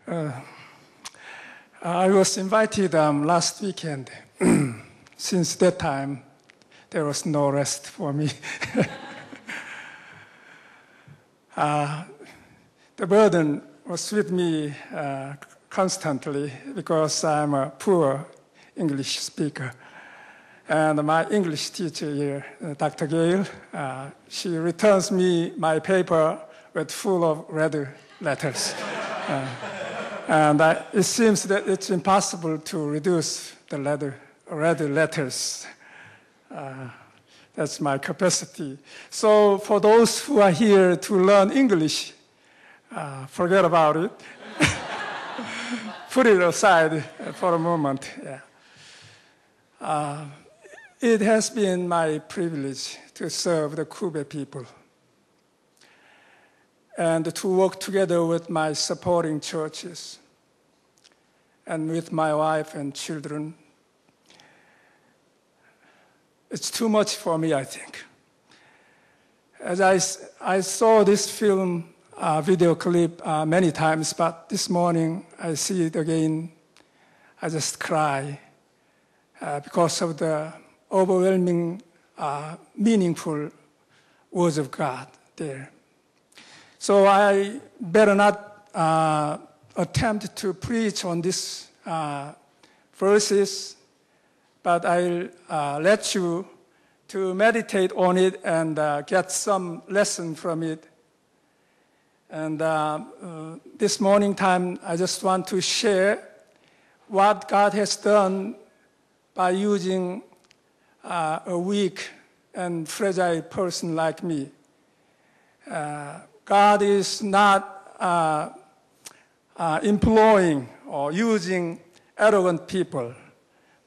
I was invited last weekend. Since that time, there was no rest for me. The burden was with me constantly because I'm a poor English speaker. And my English teacher here, Dr. Gale, she returns me my paper with full of red letters. And it seems that it's impossible to reduce the red letters. That's my capacity. So for those who are here to learn English, forget about it. Put it aside for a moment. Yeah. It has been my privilege to serve the Kube people and to work together with my supporting churches and with my wife and children. It's too much for me, I think. As I saw this film video clip many times, but this morning I see it again, I just cry because of the overwhelming, meaningful words of God there. So I better not attempt to preach on these verses, but I'll let you to meditate on it and get some lesson from it. And this morning time, I just want to share what God has done by using a weak and fragile person like me. God is not employing or using arrogant people,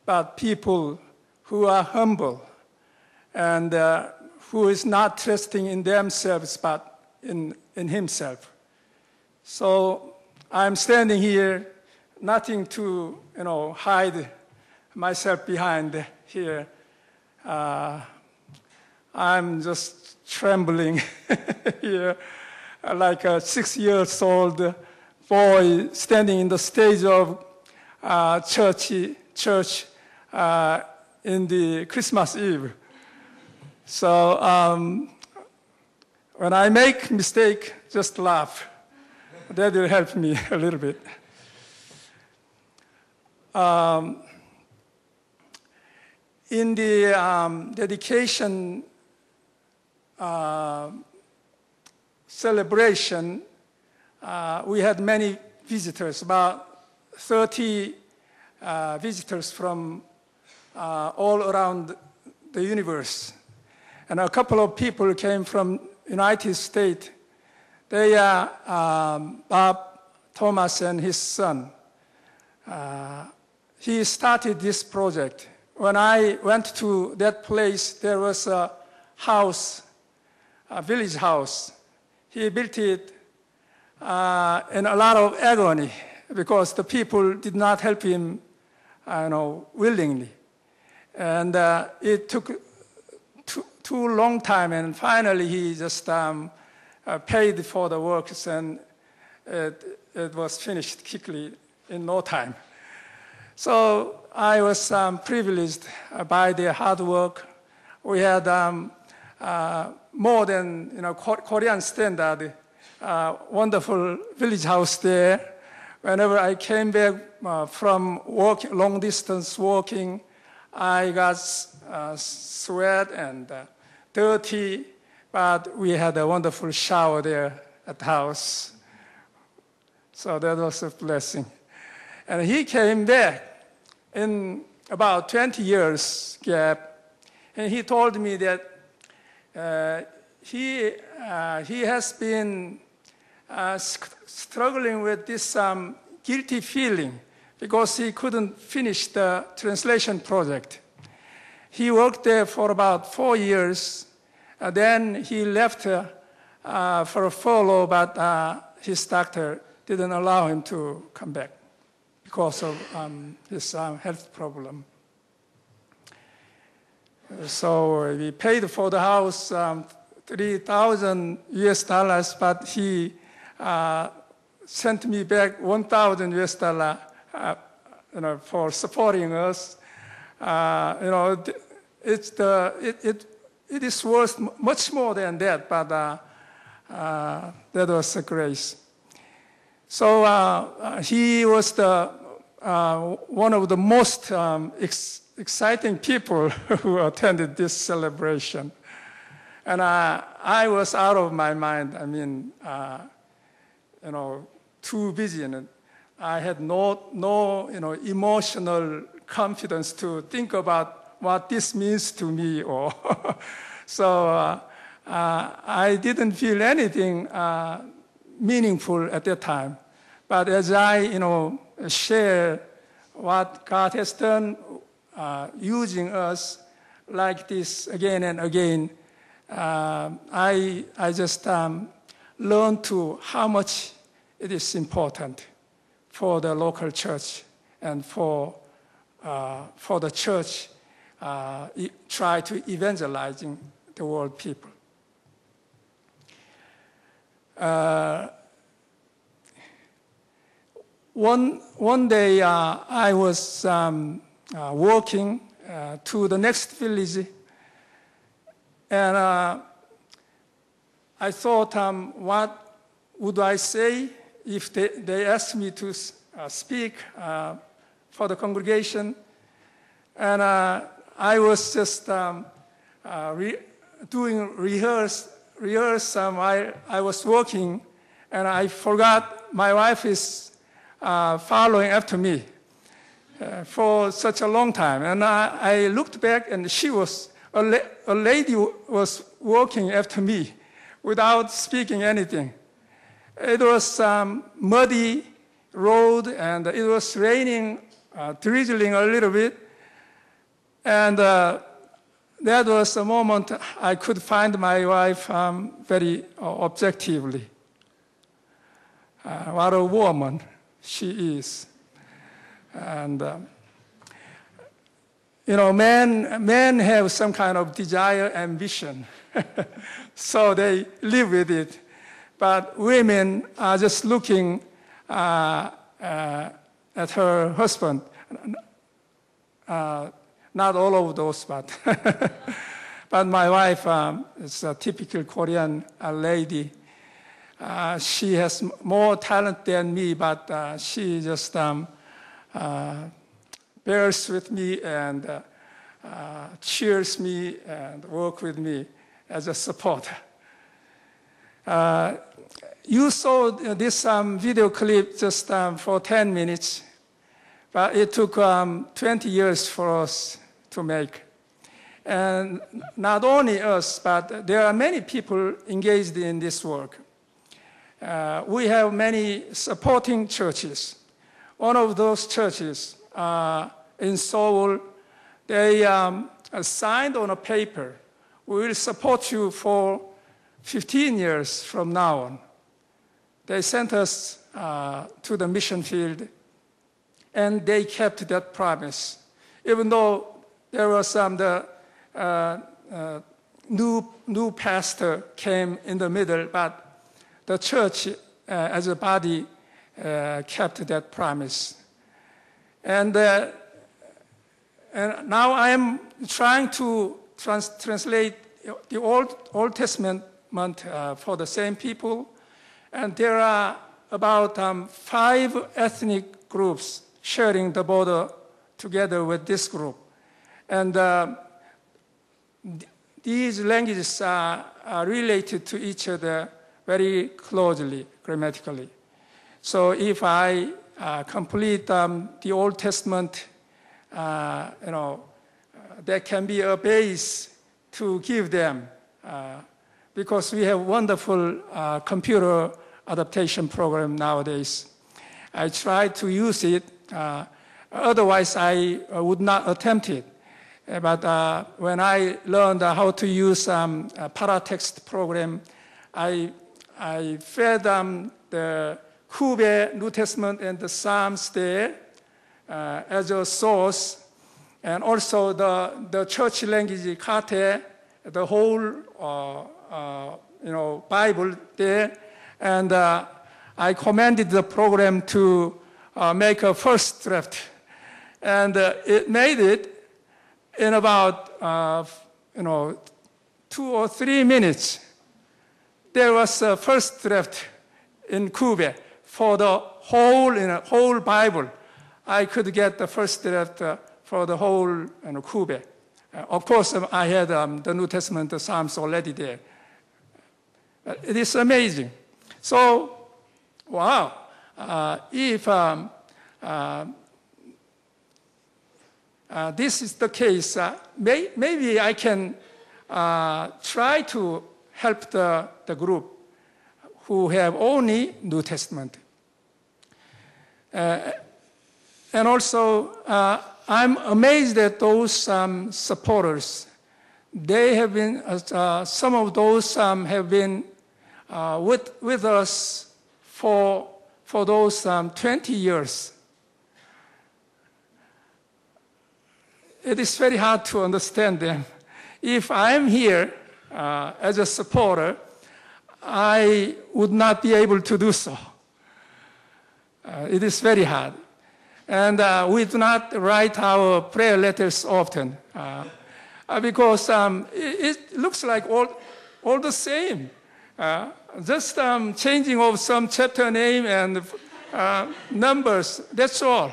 but people who are humble and who is not trusting in themselves but in Himself. So I'm standing here, nothing to hide myself behind here. I'm just trembling here like a 6-year-old boy standing in the stage of church in the Christmas Eve. So when I make mistake, just laugh. That will help me a little bit. In the dedication celebration, we had many visitors, about 30 visitors from all around the universe. And a couple of people came from United States. They are Bob Thomas and his son. He started this project. When I went to that place, there was a house, a village house. He built it in a lot of agony because the people did not help him, willingly. And it took too long time, and finally he just paid for the works, and it was finished quickly in no time. So I was privileged by their hard work. We had more than Korean standard, wonderful village house there. Whenever I came back from long distance walking, I got sweat and dirty, but we had a wonderful shower there at the house. So that was a blessing. And he came back in about 20 years gap, and he told me that he has been struggling with this guilty feeling because he couldn't finish the translation project. He worked there for about 4 years. Then he left for a furlough, but his doctor didn't allow him to come back because of his health problem. So we paid for the house $3,000 US, but he sent me back $1,000 for supporting us. It is worth much more than that, but that was a grace. So he was one of the most exciting people who attended this celebration. And I was out of my mind. I mean, too busy, and I had no emotional confidence to think about what this means to me. Or so I didn't feel anything meaningful at that time. But as I, share what God has done using us like this again and again, I just learned to how much it is important for the local church and for the church try to evangelizing the world people. One day I was walking to the next village, and I thought, what would I say if they asked me to speak for the congregation? And I was just doing rehearse. I was walking, and I forgot my wife is following after me for such a long time. And I looked back, and a lady was walking after me without speaking anything. It was muddy road, and it was raining, drizzling a little bit. And that was a moment I could find my wife very objectively. What a woman she is. And, men have some kind of desire, ambition. So they live with it. But women are just looking at her husband. Not all of those, but but my wife is a typical Korean lady. She has more talent than me, but she just bears with me and cheers me and works with me as a supporter. You saw this video clip just for 10 minutes, but it took 20 years for us to make. And not only us, but there are many people engaged in this work. We have many supporting churches. One of those churches in Seoul, they signed on a paper, we will support you for 15 years from now on. They sent us to the mission field, and they kept that promise. Even though there was new pastor came in the middle, but the church as a body kept that promise. And now I am trying to translate the Old Testament for the same people. And there are about 5 ethnic groups sharing the border together with this group. And these languages are related to each other very closely, grammatically. So if I complete the Old Testament, there can be a base to give them because we have wonderful computer adaptation program nowadays. I try to use it. Otherwise, I would not attempt it. But when I learned how to use a paratext program, I fed the Hube New Testament and the Psalms there as a source, and also the church language Kate, the whole Bible there, and I commanded the program to make a first draft. And it made it in about 2 or 3 minutes. There was a first draft in Kube for the whole Bible. I could get the first draft for the whole Kube. Of course, I had the New Testament, the Psalms already there. It is amazing. So, wow, if this is the case, maybe I can try to help the group who have only New Testament. And also, I'm amazed at those supporters. They have been, some of those have been with us for those 20 years. It is very hard to understand them. If I'm here as a supporter, I would not be able to do so. It is very hard. And we do not write our prayer letters often because it looks like all the same. Just changing of some chapter name and numbers, that's all.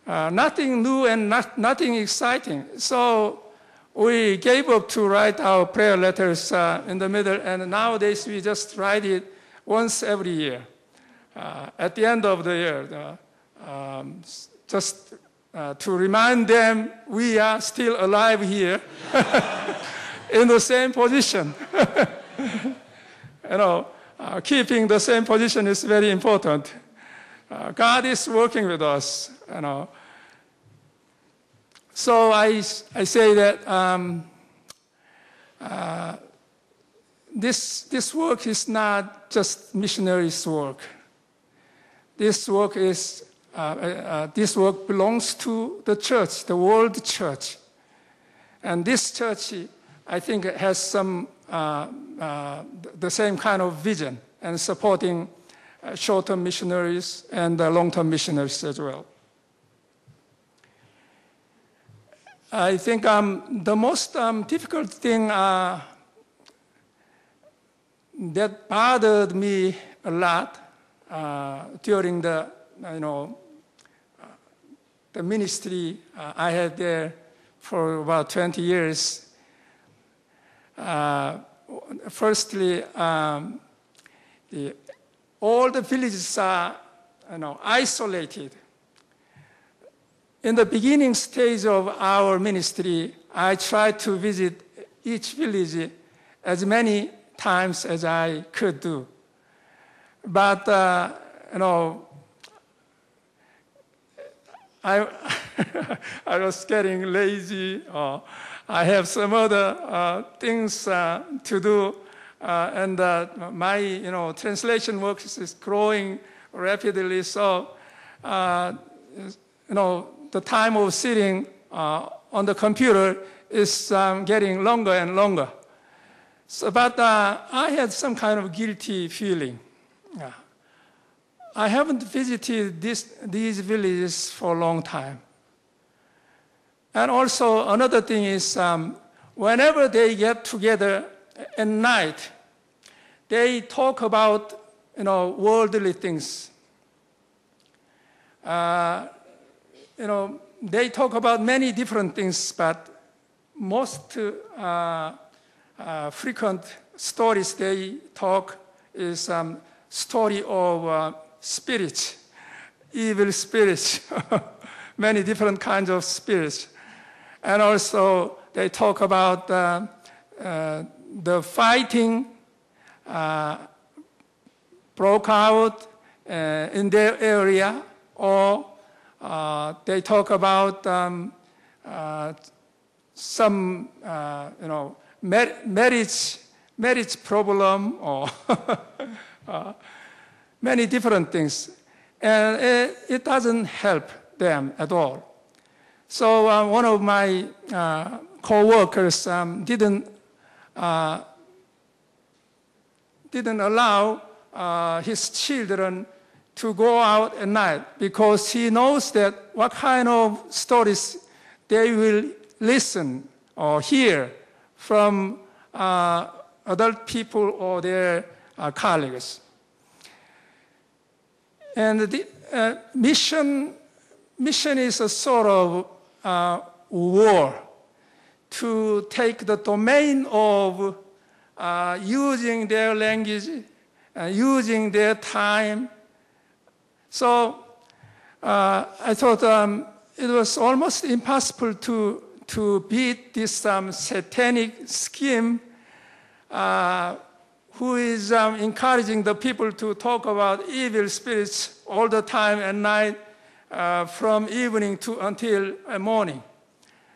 Nothing new and nothing exciting. So we gave up to write our prayer letters in the middle, and nowadays we just write it once every year. At the end of the year, just to remind them we are still alive here in the same position. Keeping the same position is very important. God is working with us, So I say that this work is not just missionaries' work. This work belongs to the church, the world church. And this church, I think, has some the same kind of vision and supporting short-term missionaries and long-term missionaries as well. I think the most difficult thing that bothered me a lot during the ministry I had there for about 20 years. Firstly, all the villages are isolated. In the beginning stage of our ministry, I tried to visit each village as many times as I could do. But, I was getting lazy, or I have some other things to do, and my translation work is growing rapidly. So the time of sitting on the computer is getting longer and longer. So, but I had some kind of guilty feeling. I haven't visited these villages for a long time. And also another thing is whenever they get together at night, they talk about worldly things. They talk about many different things, but most frequent stories they talk is story of spirits, evil spirits, many different kinds of spirits. And also they talk about the fighting broke out in their area, or they talk about some marriage problem, or many different things, and it doesn't help them at all. So one of my co-workers didn't allow his children to go out at night because he knows that what kind of stories they will listen or hear from adult people or their colleagues. And the mission is a sort of war to take the domain of using their language, using their time. So I thought it was almost impossible to beat this satanic scheme who is encouraging the people to talk about evil spirits all the time at night from evening to until morning.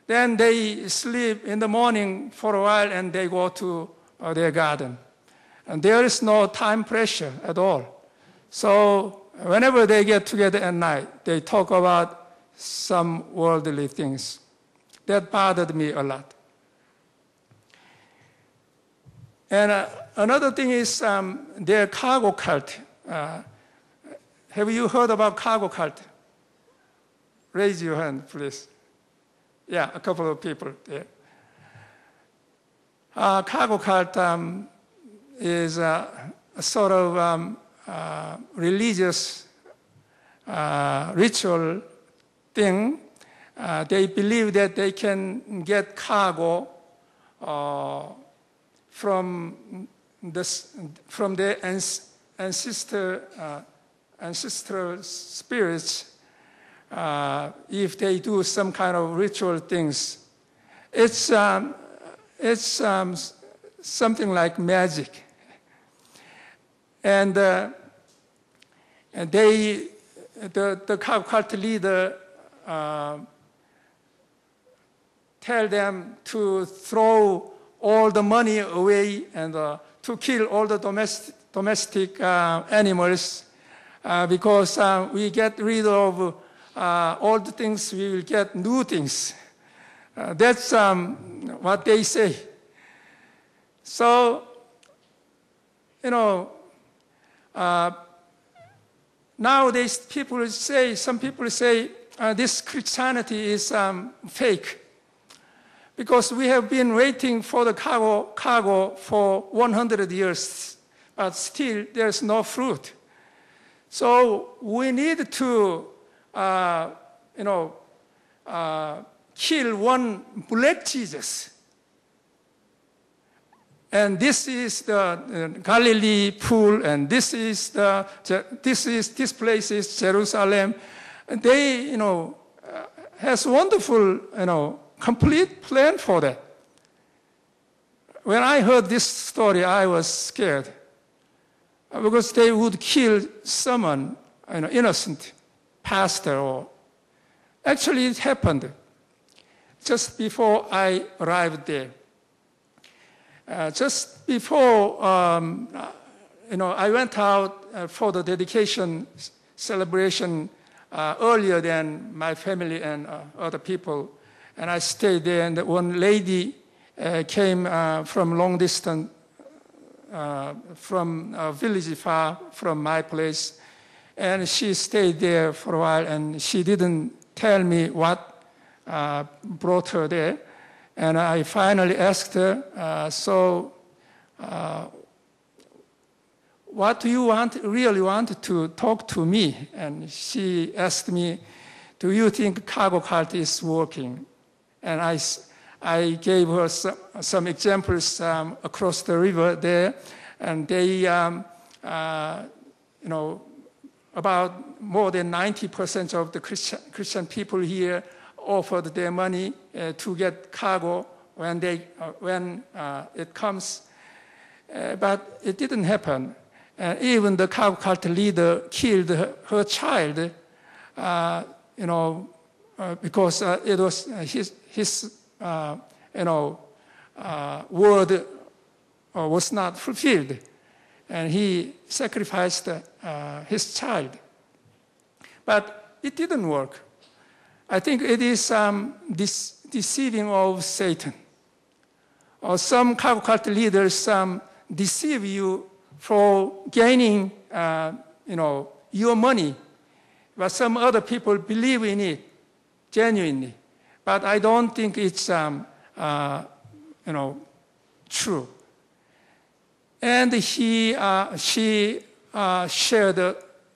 Then they sleep in the morning for a while and they go to their garden. And there is no time pressure at all. So whenever they get together at night, they talk about some worldly things. That bothered me a lot. And another thing is their cargo cult. Have you heard about cargo cult? Raise your hand, please. Yeah, a couple of people there. Cargo cult is a sort of religious ritual thing. They believe that they can get cargo from their ancestral spirits if they do some kind of ritual things. It's something like magic. And the cult leader tell them to throw all the money away and to kill all the domestic animals because we get rid of old things, we will get new things. That's what they say. So, nowadays some people say this Christianity is fake. Because we have been waiting for the cargo for 100 years, but still there's no fruit. So we need to, kill one black Jesus. And this is the Galilee pool, and this place is Jerusalem. And they, has wonderful, complete plan for that. When I heard this story, I was scared because they would kill someone, innocent pastor. Or actually, it happened just before I arrived there. Just before, I went out for the dedication celebration earlier than my family and other people. And I stayed there, and one lady came from long distance, from a village far from my place, and she stayed there for a while, and she didn't tell me what brought her there. And I finally asked her, what do you really want to talk to me? And she asked me, do you think cargo cult is working? And I gave her some examples across the river there, and they, about more than 90% of the Christian people here offered their money to get cargo when it comes, but it didn't happen. Even the cargo cult leader killed her child, because it was his word was not fulfilled, and he sacrificed his child. But it didn't work. I think it is this deceiving of Satan. Or some cargo cult leaders deceive you for gaining, your money, but some other people believe in it genuinely. But I don't think it's true. And she shared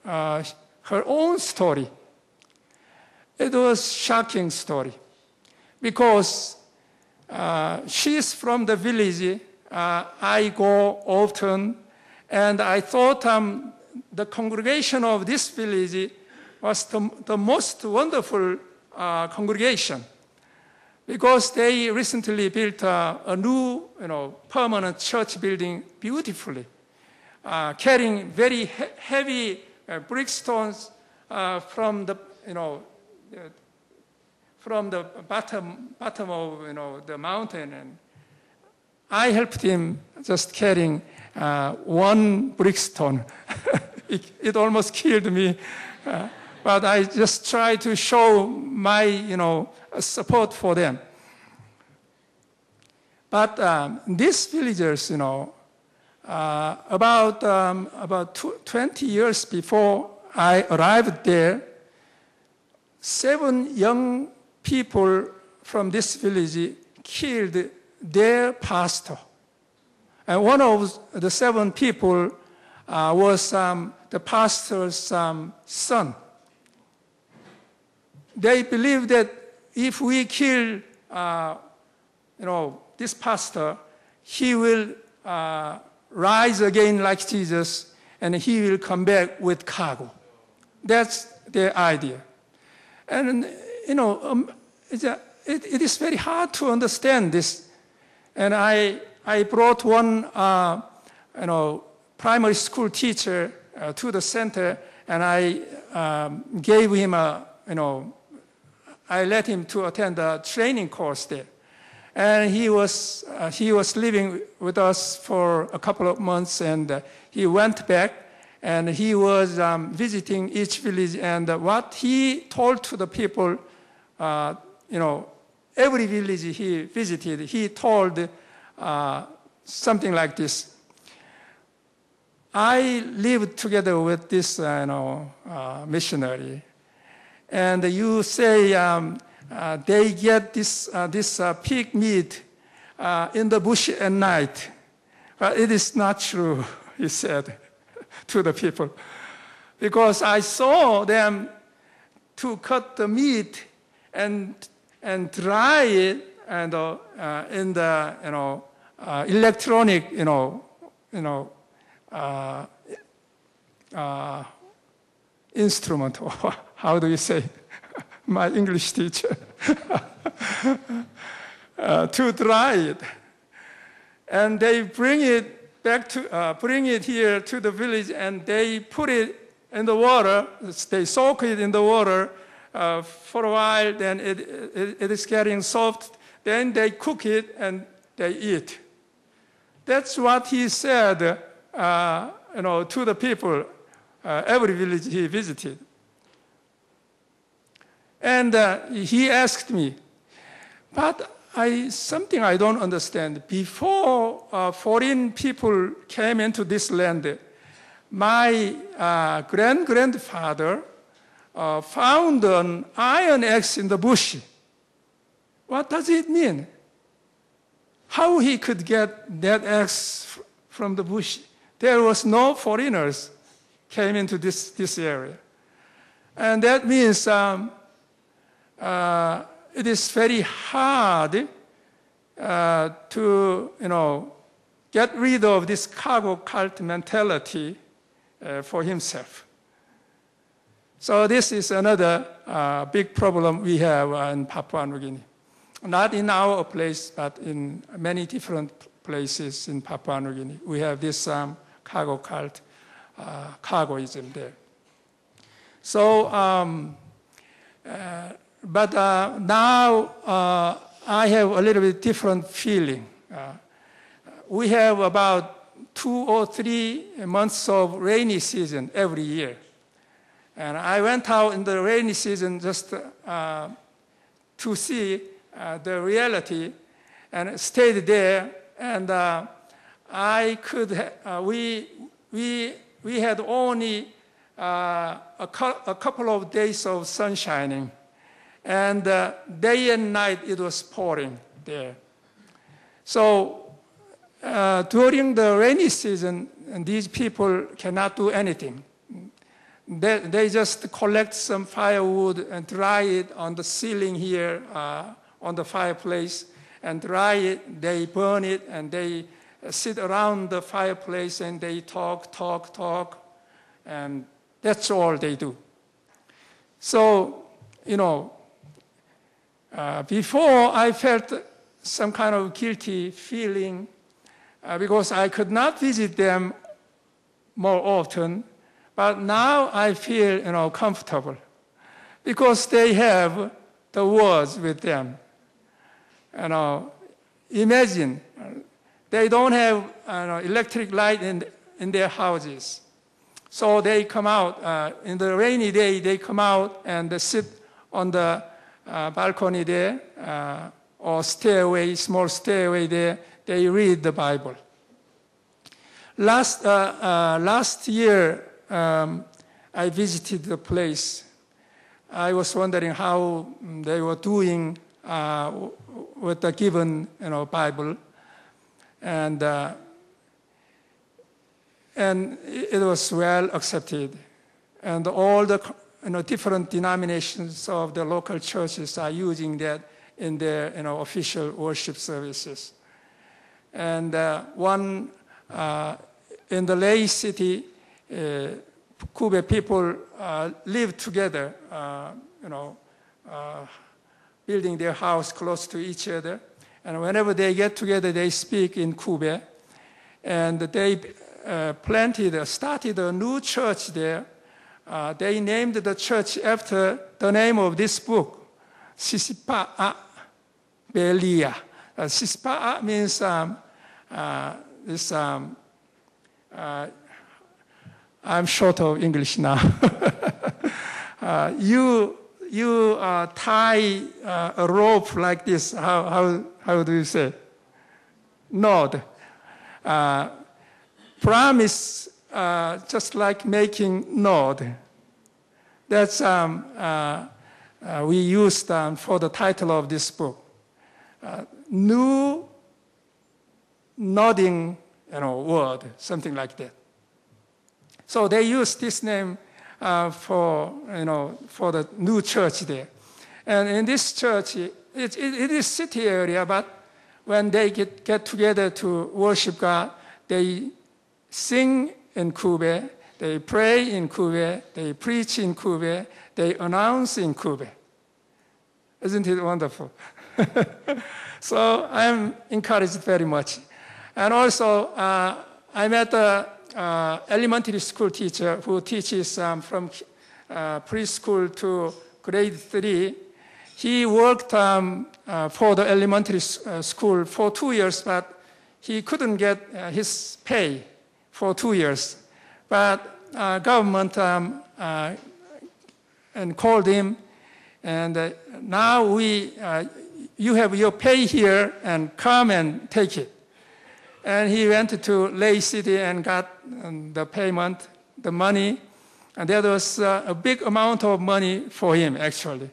her own story. It was a shocking story because she's from the village. I go often, and I thought the congregation of this village was the most wonderful congregation because they recently built a new permanent church building beautifully, carrying very heavy brick stones from the bottom of the mountain, and I helped him just carrying one brick stone. It almost killed me, but I just tried to show my support for them. But these villagers, about 20 years before I arrived there, 7 young people from this village killed their pastor. And one of the 7 people was the pastor's son. They believed that if we kill, this pastor, he will rise again like Jesus, and he will come back with cargo. That's their idea. And, it is very hard to understand this. And I brought one, primary school teacher to the center, and I gave him I let him to attend a training course there. And he was living with us for a couple of months, and he went back, and he was visiting each village. And what he told to the people, every village he visited, he told something like this. I lived together with this missionary, and you say they get this pig meat in the bush at night. But it is not true, he said to the people, because I saw them to cut the meat and dry it and in the electronic instrument. How do you say? My English teacher. To dry it, and they bring it back to bring it here to the village, and they put it in the water. They soak it in the water for a while. Then it is getting soft. Then they cook it and they eat. That's what he said, to the people, every village he visited. And he asked me, but something I don't understand. Before foreign people came into this land, my grandfather found an iron axe in the bush. What does it mean? How he could get that axe from the bush? There was no foreigners came into this area. And that means it is very hard to, get rid of this cargo cult mentality for himself. So this is another big problem we have in Papua New Guinea. Not in our place, but in many different places in Papua New Guinea. We have this cargo cult, cargoism there. So, but now I have a little bit different feeling. We have about 2 or 3 months of rainy season every year. And I went out in the rainy season just to see the reality, and stayed there. And I could, we had only a couple of days of sun shining, and day and night it was pouring there. So during the rainy season, these people cannot do anything. They just collect some firewood and dry it on the ceiling here, on the fireplace, and dry it. They burn it, and they sit around the fireplace, and they talk, and that's all they do. So, before I felt some kind of guilty feeling because I could not visit them more often. But now I feel, comfortable because they have the words with them. Imagine they don't have electric light in their houses, so they come out in the rainy day. They come out and sit on the balcony there or small stairway there. They read the Bible. Last year. I visited the place. I was wondering how they were doing with the given, Bible, and it was well accepted. And all the different denominations of the local churches are using that in their official worship services. And one in the Lay City. Kube people live together, building their house close to each other. And whenever they get together, they speak in Kube. And they started a new church there. They named the church after the name of this book, Sisipa'a Belia. Sisipa'a means I'm short of English now. You tie a rope like this. How do you say? Nod. Promise, just like making nod. That's we used for the title of this book. New nodding, word, something like that. So they used this name for the new church there. And in this church, it is city area, but when they get together to worship God, they sing in Kube, they pray in Kube, they preach in Kube, they announce in Kube. Isn't it wonderful? So I'm encouraged very much. And also, I met elementary school teacher who teaches from preschool to grade 3. He worked for the elementary school for 2 years, but he couldn't get his pay for 2 years. But government and called him, and now you have your pay here, and come and take it. And he went to Lay City and got the payment, the money. And that was a big amount of money for him, actually.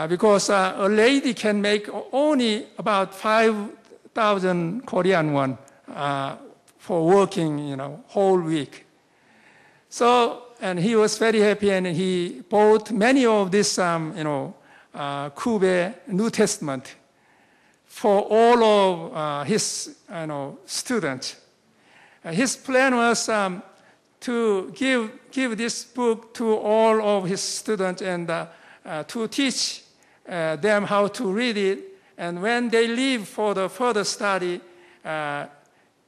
Because a lady can make only about 5,000 Korean won for working, whole week. So, and he was very happy, and he bought many of this, Kube New Testament for all of his students. His plan was to give this book to all of his students and to teach them how to read it. And when they leave for the further study,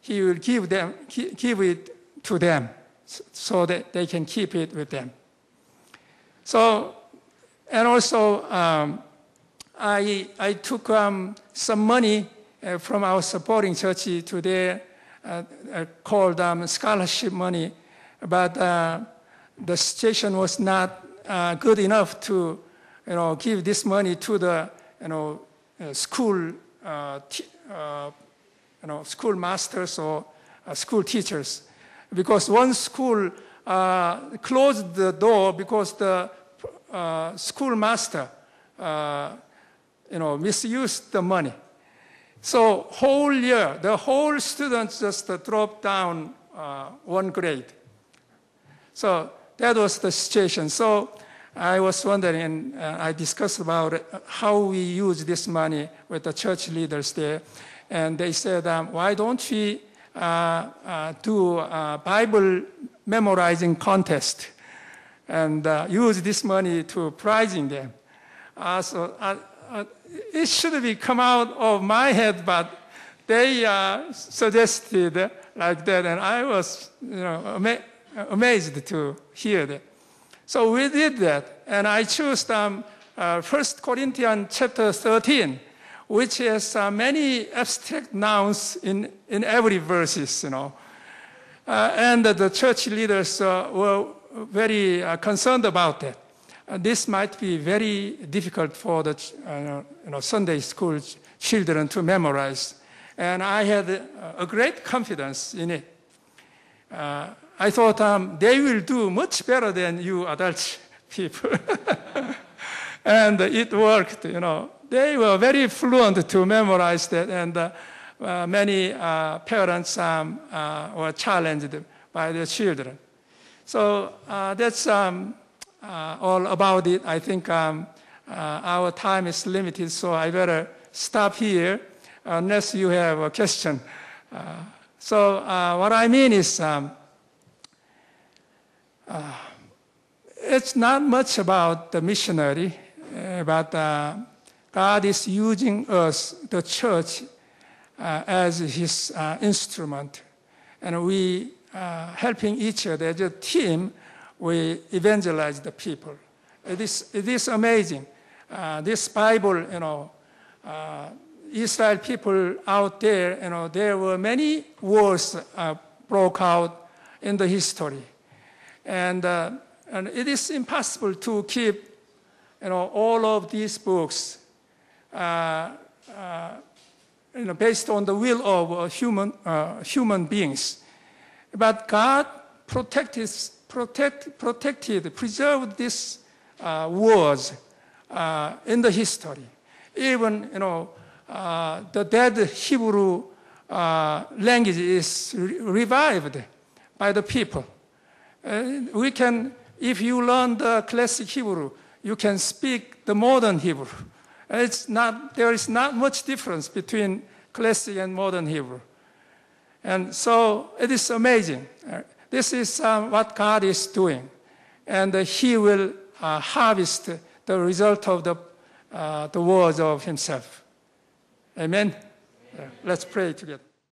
he will give it to them so that they can keep it with them. So, and also, I took some money from our supporting church to their called scholarship money, but the situation was not good enough to give this money to the school school masters or school teachers, because one school closed the door because the schoolmaster, misused the money. So whole year, the whole students just dropped down one grade. So that was the situation. So I was wondering, and I discussed about how we use this money with the church leaders there. And they said, why don't we do a Bible memorizing contest and use this money to prizing them. It should be come out of my head, but they suggested like that, and I was amazed to hear that. So we did that, and I chose 1 Corinthians chapter 13, which has many abstract nouns in every verses, and the church leaders were very concerned about that. This might be very difficult for the Sunday school children to memorize, and I had a great confidence in it. I thought they will do much better than you adult people. And it worked, They were very fluent to memorize that, and many parents were challenged by their children. So that's all about it. I think our time is limited, so I better stop here unless you have a question. So what I mean is, it's not much about the missionary, but God is using us, the church, as His instrument, and we helping each other as a team. We evangelize the people. It is amazing. This Bible, Israel people out there, there were many wars broke out in the history, and it is impossible to keep, all of these books, based on the will of human beings. But God preserved these words in the history. Even, the dead Hebrew language is revived by the people. We can, if you learn the classic Hebrew, you can speak the modern Hebrew. There is not much difference between classic and modern Hebrew. And so it is amazing. This is what God is doing. And He will harvest the result of the words of Himself. Amen? Let's pray together.